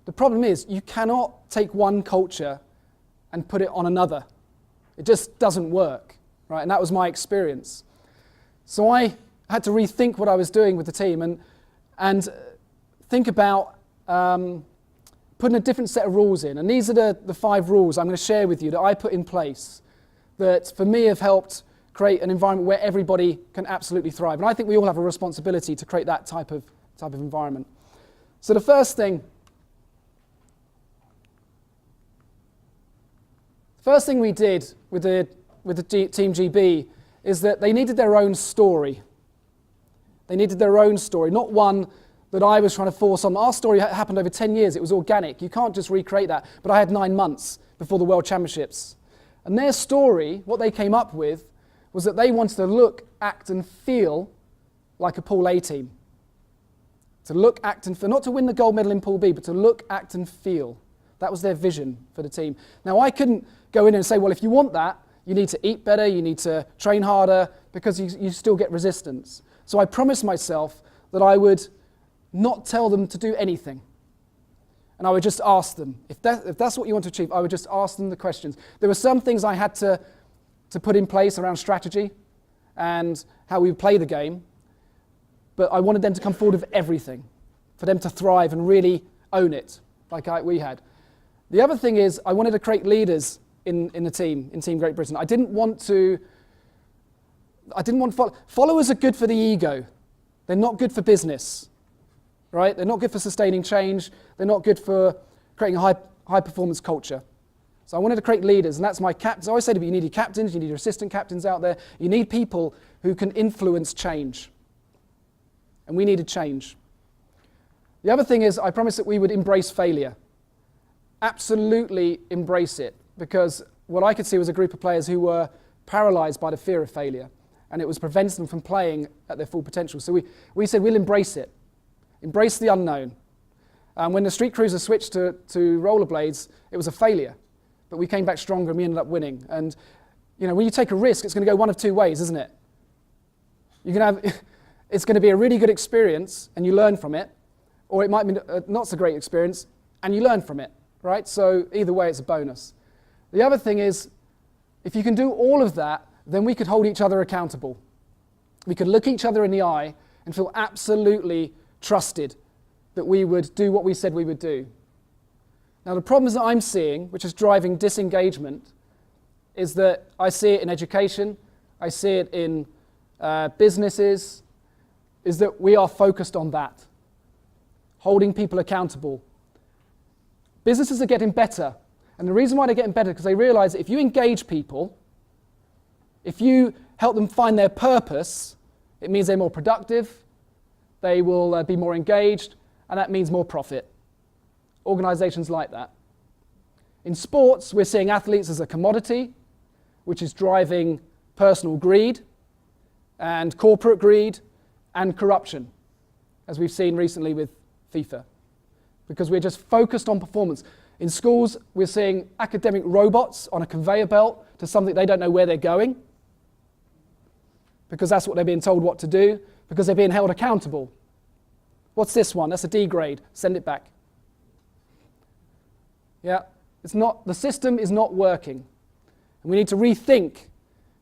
The problem is you cannot take one culture and put it on another. It just doesn't work, right? And that was my experience. So I had to rethink what I was doing with the team and think about putting a different set of rules in. And these are the 5 rules I'm going to share with you that I put in place that for me have helped create an environment where everybody can absolutely thrive. And I think we all have a responsibility to create that type of environment. So the first thing we did with the Team GB is that they needed their own story. They needed their own story, not one that I was trying to force on. Our story happened over 10 years. It was organic. You can't just recreate that. But I had 9 months before the World Championships. And their story, what they came up with, was that they wanted to look, act and feel like a Pool A team. To look, act and feel, not to win the gold medal in Pool B, but to look, act and feel. That was their vision for the team. Now I couldn't go in and say, well, if you want that, you need to eat better, you need to train harder, because you still get resistance. So I promised myself that I would not tell them to do anything. And I would just ask them. If that's what you want to achieve, I would just ask them the questions. There were some things I had to put in place around strategy and how we would play the game, but I wanted them to come forward with everything, for them to thrive and really own it, like we had. The other thing is I wanted to create leaders in the team, in Team Great Britain. I didn't want followers are good for the ego. They're not good for business, right? They're not good for sustaining change. They're not good for creating a high performance culture. So I wanted to create leaders, and that's my captains. I always say to you, you need your captains, you need your assistant captains out there. You need people who can influence change. And we needed change. The other thing is I promised that we would embrace failure. Absolutely embrace it, because what I could see was a group of players who were paralyzed by the fear of failure, and it was preventing them from playing at their full potential. So we said we'll embrace it. Embrace the unknown. When the street cruiser switched to rollerblades, it was a failure. But we came back stronger and we ended up winning. And when you take a risk, it's going to go one of 2 ways, isn't it? It's going to be a really good experience and you learn from it, or it might be a not so great experience and you learn from it, right? So either way, it's a bonus. The other thing is, if you can do all of that, then we could hold each other accountable. We could look each other in the eye and feel absolutely trusted that we would do what we said we would do. Now, the problems that I'm seeing, which is driving disengagement, is that I see it in education, I see it in businesses, is that we are focused on that, holding people accountable. Businesses are getting better, and the reason why they're getting better is because they realize that if you engage people, if you help them find their purpose, it means they're more productive, they will be more engaged, and that means more profit. Organizations like that. In sports, we're seeing athletes as a commodity, which is driving personal greed and corporate greed and corruption, as we've seen recently with FIFA, because we're just focused on performance. In schools, we're seeing academic robots on a conveyor belt to something they don't know where they're going, because that's what they're being told what to do, because they're being held accountable. What's this one? That's a D grade. Send it back. Yeah, the system is not working. And we need to rethink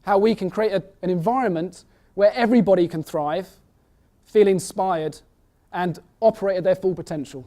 how we can create an environment where everybody can thrive, feel inspired, and operate at their full potential.